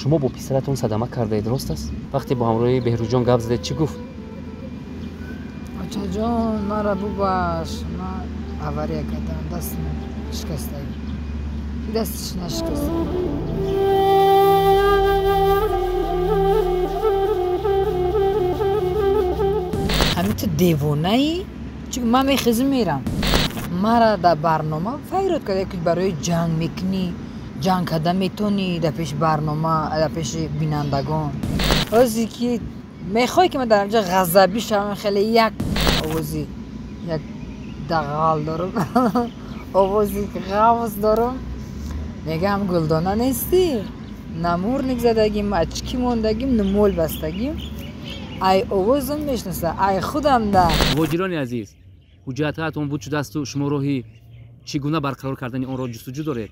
شما با پسرتون صدمه کرده اید راست است؟ وقتی با همراهی بهروجان گپ زدید چی گفت؟ بچه جان مرا ببخش، من اوریه کردم، دست شکسته ای دستش نشکسته. همین تو دیوانه ای؟ چون من میخیزم میرم مرا در برنامه فکرت کرده که برای جنگ میکنی، جنگ کردن میتونی در پیش برنامه، در پیش بینندگان. روزی که میخوای که من در اینجا غضبی شوم، خیلی یک آوازی یک دغال دارم آوازی که غوز دارم، میگم گلدانه نیستی، نمور نگزدگیم، اچکی موندگیم، نمول بستگیم. ای آوازم میشناسه، ای خودم ده. مهاجران عزیز، حجتهاتون وجود شده است و شما راهی چگونه برقرار کردن آن را جستجو دارید.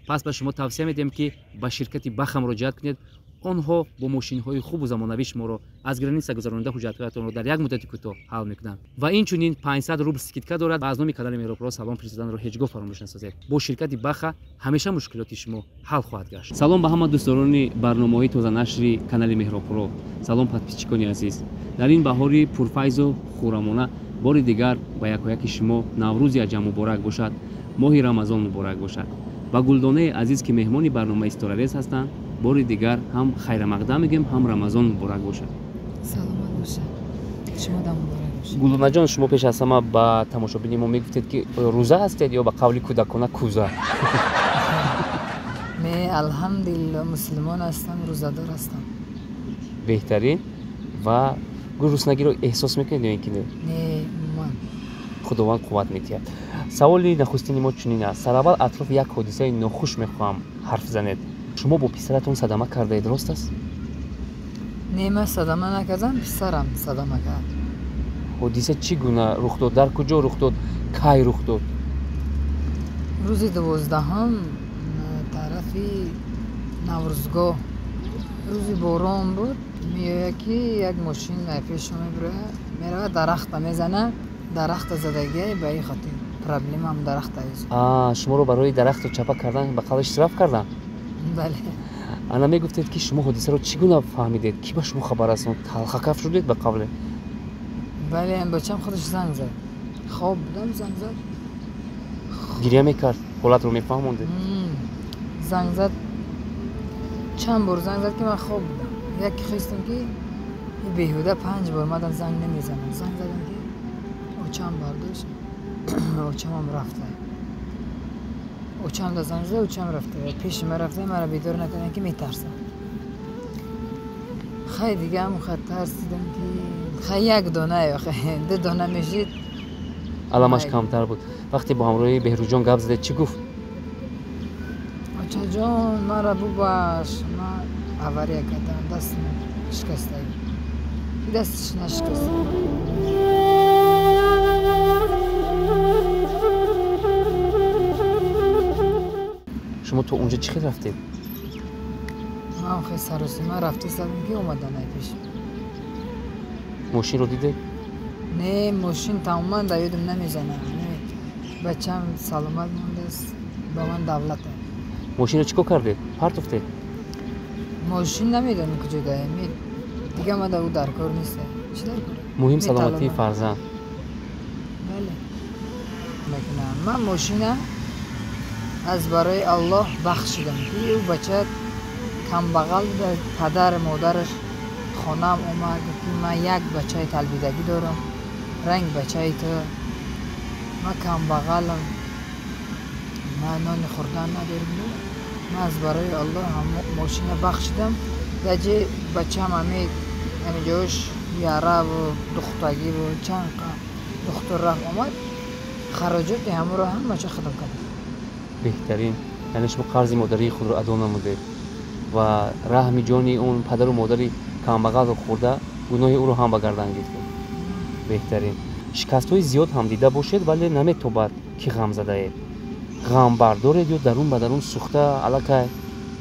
پس به شما توصیه میدیم که به شرکت بخ مراجعت کنید. آنها با ماشین‌های خوب و زمانه‌ای شما را از گرانیسا گذراننده حجتهاتون را در یک مدت کوتاه حل میکنند و این چنین 500 روبل سکیتکا دارد و از نام کانال مهرپورا سلام فرستادن را هیچگاه فراموش نسازید. با شرکت بخ همیشه مشکلات شما حل خواهد گشت. سلام به همه دوستان برنامه‌های تازه نشر کانال مهرپورا. سلام پادپیچکان عزیز. در این بهاری پرفیض و خرمانه بار دیگر با یکی شما نوروز عجم مبارک باشد، ماه رمضان مبارک باشد. با گلدانه عزیز که مهمانی برنامه استوریس هستند، بار دیگر هم خیر مقدم میگیم، هم رمضان مبارک باشد. سلامت باشه. شما دم مبارک باشه. گلدانه جان، شما پیش از همه با تماشابین ما میگفتید که روزه هستید یا به قول کودکانه کوزه؟ می الحمدلله مسلمان هستم، روزه‌دار هستم. بهترین. و گرسنگی رو احساس میکنید یا اینکه نه؟ نه من. خداوند قوت می‌دهد. سوالی نخستین ما چنین است. سر اول اطراف یک حادثه ناخوش میخوام حرف زنید. شما با پسرتون صدمه کرده اید راست است؟ نه من صدمه نکردم، پسرم صدمه کرد. حادثه چگونه رخ داد؟ در کجا رخ داد؟ کی رخ داد؟ روز 12 طرفی نوروزگاه روزی باران بود، میگه که یک ماشین پیش میبره، میره درخت میزنه، درخت زدگی به این خاطر پرابلم هم درخت است. شما رو برای درخت چپه کردن به قلش صرف کردن؟ بله. انا میگفتید که شما حادثه رو چگونه فهمیدید؟ کی به شما خبر رسوند؟ تلخ کف شدید به قبل؟ بله بچه‌م خودش زنگ زد، خواب بودم زنگ زد، گریه میکرد، حالت رو میفهمونده؟ زنگ زد، چند بار زنگ زد که من خواب بودم. یک خواستم که بیهوده 5 بار مدن زنگ نمیزنم، زنگ زدم که اوچم برداشت، اوچم هم رفته، اوچم دا زنگ زد، اوچم رفته، پیش من رفته، مرا بیدار نکنه که میترسم. خیلی دیگه هم خیلی ترسیدم که خیلی یک دانه یا خیلی 2 دانه میشید. علمش کمتر بود. وقتی با همراهی بهروجان گپ زدید چی گفت؟ بچه جان مرا ببخش، من اوریه کردم، دست شکسته ای دستش نشکسته. شما تو اونجا چی رفتید؟ من خیلی سروسیمه رفته سرم که اومدن ای پیش. ماشین رو دیدید؟ نه ماشین تماما در یادم نمیزنه. بچم سلامت مونده است، با من دولته. ماشین رو چیکار کردید؟ پرت افتید؟ ماشین نمیدونم کجا ده، دیگه من در کار نیست. چی در کار؟ مهم سلامتی فرزند. بله. لیکن من ماشین از برای الله بخشیدم که او بچه کم بغل به پدر مادرش خانم اومد که من یک بچه تلبیدگی دارم، رنگ بچه تو، من کم بغلم، من نان خوردن ندارم، من از برای الله هم ماشین بخشیدم. دجه بچه هم همه جاش یاره و دختگی و چند دختر رفت آمد، خراجات همه رو هم بچه خدم کرد. بهترین. یعنی شما قرض مادری خود رو ادا نمودید و رحم جانی اون پدر و مادری کمبغل رو خورده، گناه او رو هم به گردن گرفتید. بهترین. شکست های زیاد هم دیده باشید ولی نمیتوبد که غم زده اید. غم بردارید یا درون به درون سوخته علاقه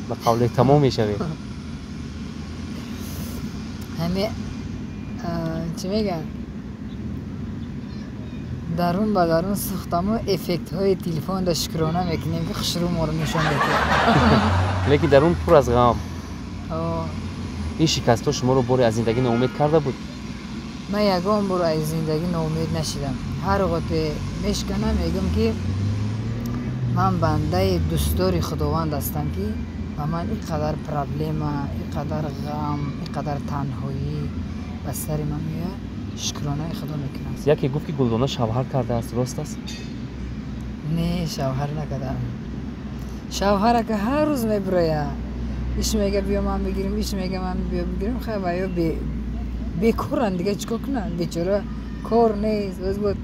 به قول تمام میشوید. همه چی میگن؟ درون به درون سوختم و افکت های تلفن دا شکرانه میکنیم که خشرو ما رو نشان میده. لیکن درون پر از غم. این شکست ها شما رو باری از زندگی ناامید کرده بود؟ من یگان بار از زندگی ناامید نشدم. هر وقت میشکنم میگم که من بنده دوستدار خداوند هستم که و من اینقدر پرابلم، اینقدر غم، اینقدر تنهایی به سر من میاد، شکرانه خدا میکنم. یکی گفت که گلدانه شوهر کرده است، راست است؟ نه شوهر نکردم. شوهر که هر روز میبره، ایش میگه بیا من بگیرم، ایش میگه من بیا بگیرم. خیلی باید بیکارن دیگه، چیکار کنن؟ بیچاره کار نیست. روز بود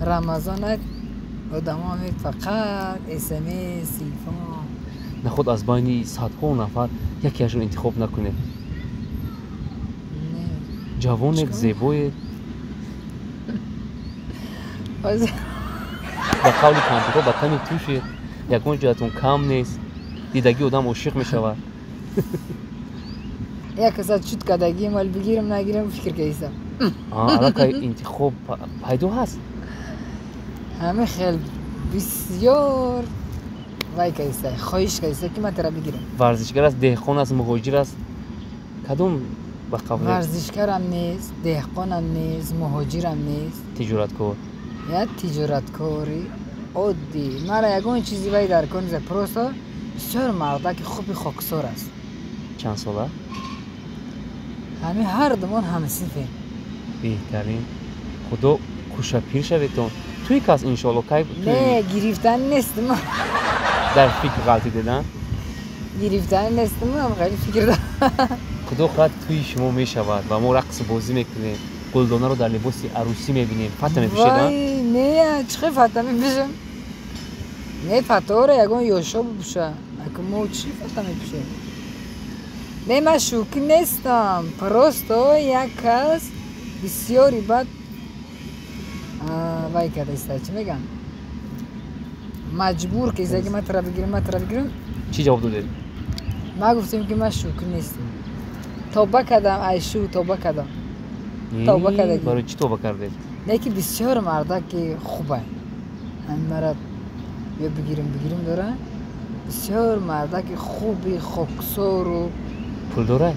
رمضان آدم ها فقط SMS تلفن. نخود از بین صدها نفر یکی ازشون انتخاب نکنه؟ نه جوان زیبای باز با قول کمپیوتر با تنی توشه، یکون جهتون کم نیست، دیدگی آدم عاشق میشود. یک کسات شد کدگی مال بگیرم نگیرم فکر کیسم. الان که انتخاب پیدا هست، همه خیلی بسیار وای کیسه خواهش کیسه که من ترا بگیرم. ورزشگر است، دهقان است، مهاجر است، کدوم با قول؟ ورزشکارم نیست، دهقانم نیست، مهاجرم نیست، تجارتکار. یا تجارتکاری عادی. مرا یگان چیزی باید در کنز پروسا بسیار مردک خوب خاکسار است. چند ساله؟ همه هر دومان همه صفه. بهترین. خدا خوشا پیر شویتون. توی کس انشالله که نه گرفتن نیست من. در فکر غلطی دیدن؟ گرفتن نیست من خیلی فکر دارم. خدا خواهد توی شما می شود و ما رقص بازی میکنیم، گلدانه رو در لباس عروسی میبینیم. فتح میپوشیدن؟ وای نه چه فتح میپوشم؟ نه فتح رو یگان یاشا بپوشه. اگه ما چی فتح میپوشیم؟ نه من شوکی نیستم، پروستو یک کس بسیاری بد وای کرده است. چی میگم؟ مجبور که ایزه که من ترا بگیرم. چی جواب دادید؟ ما گفتیم که من شوکی نیستم. توبه کردم ایشو توبه کردم. توبه کردم. برای چی توبه کردید؟ نه که بسیار مرده که خوبه. همین مرد بیا بگیرم داره. بسیار مرده که خوبی خاکسار و پول داره؟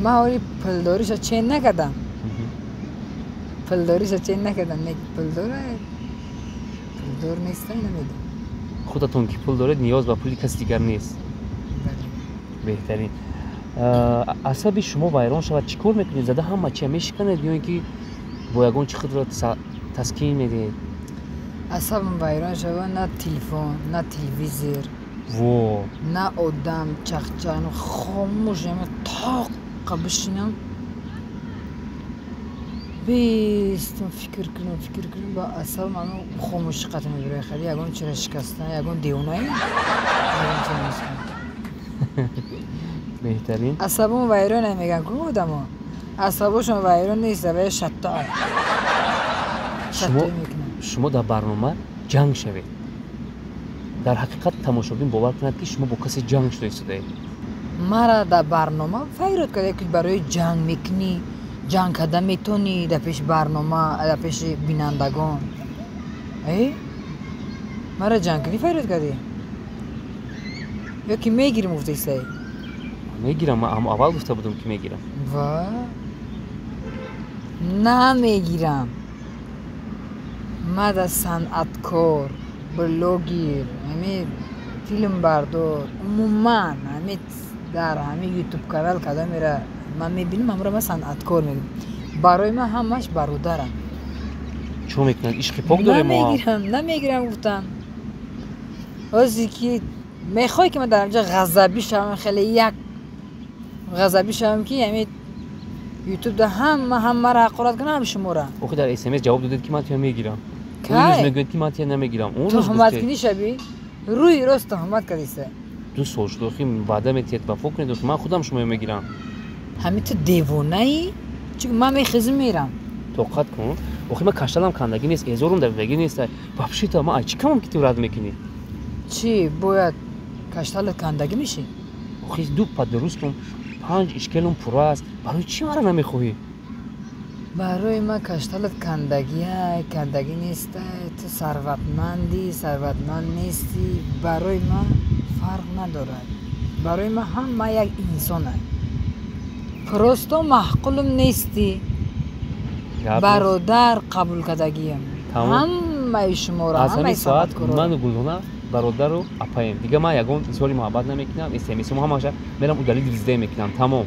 ما اولی پولداریش چین نکردم. پولداریش چین نکردم. نه پول داره. پولدار نیسته نمیدم. خودتون که پول دارید نیاز به پولی کسی دیگر نیست. بهترین. عصبی شما ویران شود چیکار میکنید؟ زده همه چی میشکنید یا اینکه با یگان چی خود را تسکین میدید؟ عصبم ویران شود نه تلفن نه تلویزیون نه آدم چخچان خاموش تاق بشینم بیستم فکر کنم با عصب من خاموش قطع میبره. خیلی یگان چرا شکستن یگان دیونه یگان چرا نسکن. بهترین. عصبم ویران نمیگن که آدم ها عصبشون ویران نیست و شتا شما در برنامه جنگ شوید. در حقیقت تماشابین باور کنند که شما با کسی جنگ شده ایستادید. مرا در برنامه فکر کرده که برای جنگ میکنی، جنگ کرده میتونی در پیش برنامه، در پیش بینندگان. مرا جنگ کنی فکر کرده؟ یا که میگیرم گفته ایسته؟ میگیرم، من هم اول گفته بودم که میگیرم. نه میگیرم. من در صنعتکار، بلوگیر، همین فیلم بردار، عموما همین در همین یوتیوب کانال کدا میره من میبینم همراه من صنعتکار میگم. برای من همش برادرم. چون میکنن عشق پاک داره ما. نمیگیرم گفتم. ازی که میخوای که من در اینجا غضبی شوم، خیلی یک غضبی شوم که همین یوتیوب ده هم را حقارت کنم هم شما را. آخه در SMS جواب دادید که من تو میگیرم. اون روز میگوید که من تو نمیگیرم. اون روز تهمت کنی شبی روی راست تهمت کردیسته. دو سال شد که بعدا میتید وفا کنید که من خودم شما میگیرم. همین تو دیوانه ای؟ چون من میخزم میرم. توقعت کن. آخه من کشتلم کندگی نیست، ازورم دردگی نیست. بابشی تو ما چی کمم که تو رد میکنی؟ چی باید کشتل کندگی میشی؟ آخه دو پا درستم 5 اشکالم پر است. برای چی مرا نمیخوای؟ برای من کشتل کندگی نیست. تو ثروتمند نیستی. برای من فرق نداره. барои ман ҳама як инсонам. Просто маҳқулум нести. Бародар қабул кардагиям. Ҳамаи шуморо, ҳамаи санъаткорро. Ману Гулдона бародару апаем. Дига ман ягон изҳори муҳаббат намекунам, смсмо ҳамаша мерам удали дилзида мекунам. Тамом.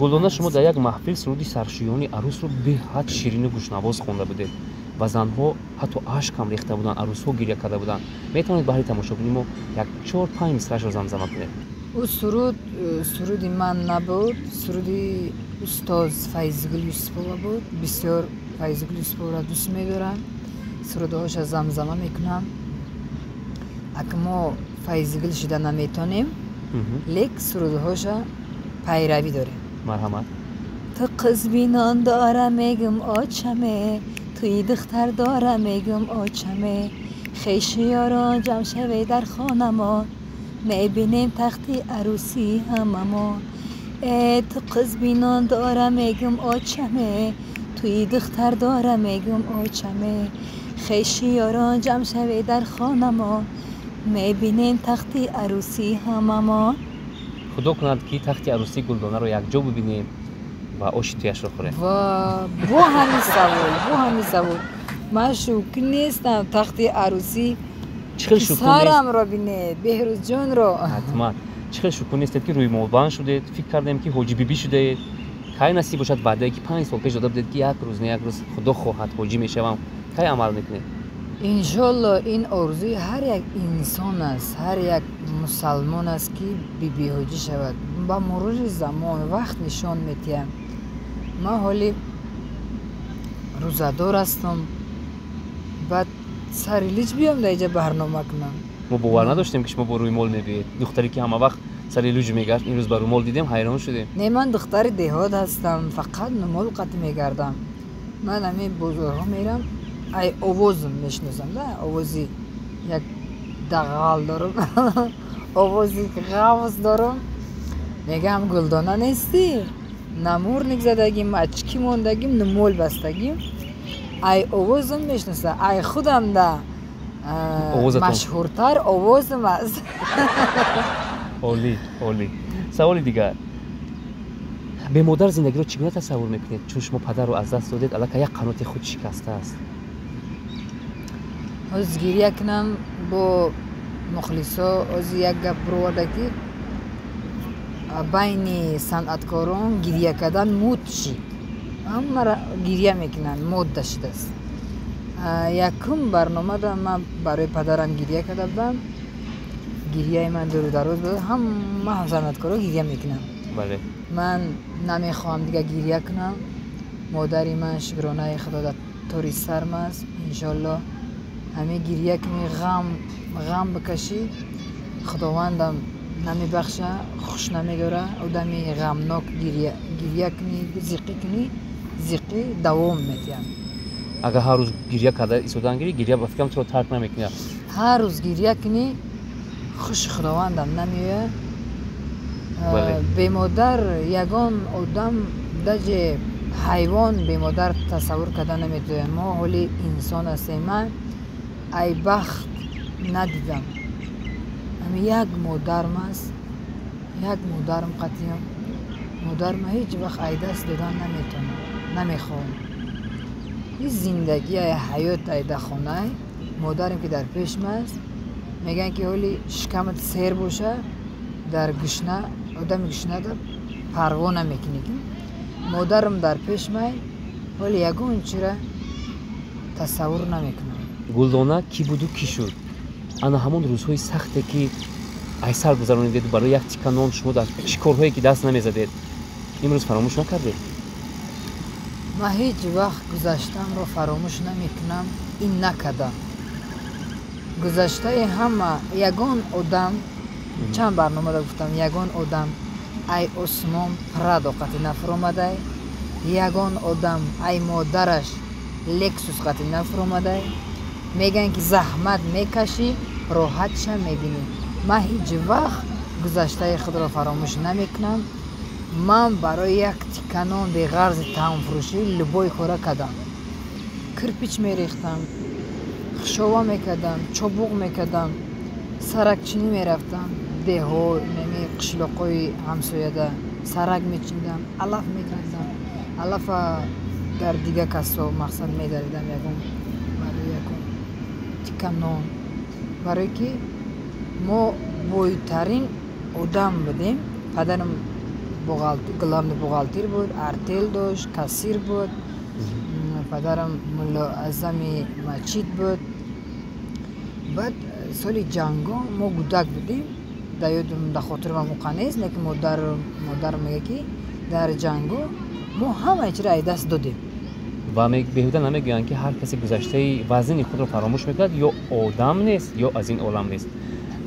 Гулдона, шумо дар як маҳфил суруди саршӯёни арӯсро беҳад ширину гӯшнавоз хонда будед ва занҳо ҳатто ашкам рехта буданд, арӯсҳо гирья карда буданд. Метавонед баҳри тамошобини мо як 4-5 мисраашро замзама кунед? ӯ суруди ман набуд, суруди устоз Файзигул Юсупова буд. Бисёр Файзигул Юсуповро дӯст медорам. Сурудҳоша замзама мекунам. Ака мо Файзигул шида наметонем, лек сурудҳоша пайравӣ дорем. Марҳамат. Ту қизбинон дора мегум очаме, туи духтар дора мегум очаме, хеши ёрон ҷамъ шавед дар хонамон, мебинем тахти арӯси ҳамамон. Ту қизбинон дора мегум очаме, туи духтар дора мегум очаме, хеши ёрон ҷамъ шавед дар хонамон, мебинем тахти арӯси ҳамамон. худо кунад ки тахти арӯсии Гулдонаро якҷо бибинем ва оши туяшро хӯрем. Бо ҳамин савол ман шӯкӣ нестам. тахти арӯси писарамро бинед, Беҳрӯзҷонро. ҳатман. Чӣ хел шукун нестед ки рӯймолбанд шудед? Фикр кардем ки ҳоҷи бибӣ шудаед. кай насиб бошад ваъдае ки 5 сол пеш дода будед ки як рӯз худо хоҳад ҳоҷӣ мешавам. кай амал мекунед? иншоалло ин орзуи ҳар як инсон аст, ҳар як мусалмон аст ки бибиҳоҷӣ шавад. ба мурури замон вақт нишон медиҳад. ман ҳоли рӯзадор ҳастам, баъд сари лиҷ биём дар инҷа барнома кунам. мо бовар надоштем ки шумо бо рӯймол мебиед. духтаре ки ҳама вақт сари лӯҷ мегашт, имрӯз ба рӯймол дидем, ҳайрон шудем. не, ман духтари деҳот ҳастам, фақат нумол қатъ мегардам. ман ҳамин бозорҳо мерам, ай овозим мешиносам, да, овози як дағал дорам, овози ғавз дорам. мегам Гулдона нестӣ? намурник задагим, очки мондагим, нумол бастагим. ай овозим мешиноса, ай худам да машҳуртар овозим аст. олӣ. саволи дигар. бемодар зиндагиро чӣ гуна тасаввур мекунед? чун шумо падарро аз даст додед, аллакай як қаноти худ шикастааст. ҳозир гирья кунам бо мухлисо. ҳозир як гап бироварда ки байни санъаткорон гирья кардан мӯд шид. ҳамара гирья мекунанд, модда шидааст. якум барномада ман барои падарам гирья карда будам. гирьяи ман дуру дароз буд. ҳама санъаткорон гирья мекунанд. ман намехоҳам дига гирья кунам. модари ман шукронаи худо дар тори сарм аст. иншоалло ҳамин гирья кунӣ, ғам бикашӣ, худовандам намебахша, хуш намедора. одами ғамнок гирья кунӣ, зиқӣ кунӣ, зиқӣ давом медиҳад. агар ҳар рӯз гирья карда истодан гирӣ, гирья ба фикрам туро тарк намекунад. ҳар рӯз гирья кунӣ, хуши худовандам намеояд. бемодар ягон одам даҷе ҳайвон бемодар тасаввур карда наметавонад. мо ҳоли инсон ҳастем. ман ай бахт надидам. ҳамин як модарм аст, як модарм қатъиям. модарма ҳеҷ вақт ай даст додан наметавонам, намехоҳам. ин зиндагӣ ай ҳаёт ай дар хона, модарем ки дар пешм аст. мегӯянд ки ҳоли шикамат сер боша, дар гӯшна одами гӯшнада парво намекунӣ. модарам дар пешмай, ҳоли ягон чира тасаввур намекунам. Гулдона кӣ буду кӣ шуд? ана ҳамон рӯзҳои сахте ки ай сар гузаронидед барои як тикка нон шумо дар чӣ корҳое ки даст намезадед, имрӯз фаромӯш накардед? ман ҳеҷ вақт гузаштаамро фаромӯш намекунам. ин накардам. гузаштаи ҳама ягон одам, чанд барномада гуфтам, ягон одам ай осмон прадо қатъи нафуромадай, ягон одам ай модараш лексус қатъи нафуромадай. мегӯянд ки заҳмат мекашӣ, роҳатша мебинӣ. ман ҳеҷ вақт гузаштаи худро фаромӯш намекунам. ман барои як тикка нон беғарзи таъмфурӯшӣ любой кора кардам. кирпич мерехтам, хушова мекардам, чобуқ мекардам. саракчинӣ мерафтам, деҳо, қишлоқҳои ҳамсояда сарак мечиндам, алаф мекардам. Алафа дар дига касо мақсад медаридам, ягон барои ягон тикка нон, барое ки мо бойтарин одам будем. Падарам главный бухгалтер буд, артел дошт, кассир буд. Падарам мулоазами масҷид буд. Баъд соли ҷангҳо мо гудак будем. Дар ёдам, дар хотирам муқа нест, лекин модарам мегӯяд ки дар ҷангҳо мо ҳамаи чиро аз даст додем. ва беҳуда намегӯянд ки ҳар касе гузаштаи вазни худро фаромӯш мекунад, ё одам нест, ё аз ин олам нест.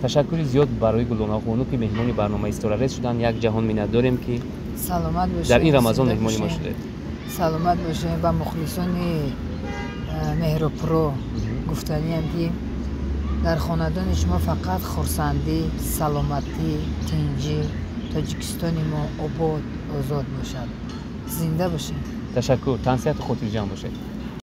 Ташаккури зиёд барои Гулонохону ки меҳмони барномаи Исторарес шуданд. Як ҷаҳон миннат дорем ки саломат бошед. дар ин Рамазон меҳмони мо шудед. Саломат бошед. Ба мухлисони меҳробпуро гуфтаниям ки дар хонадони шумо фақат хурсандӣ, саломатӣ, тинҷӣ, Тоҷикистони мо обод, озод бошад. Зинда бошед. Ташаккур. Тансиҳату хотирҷам бошед.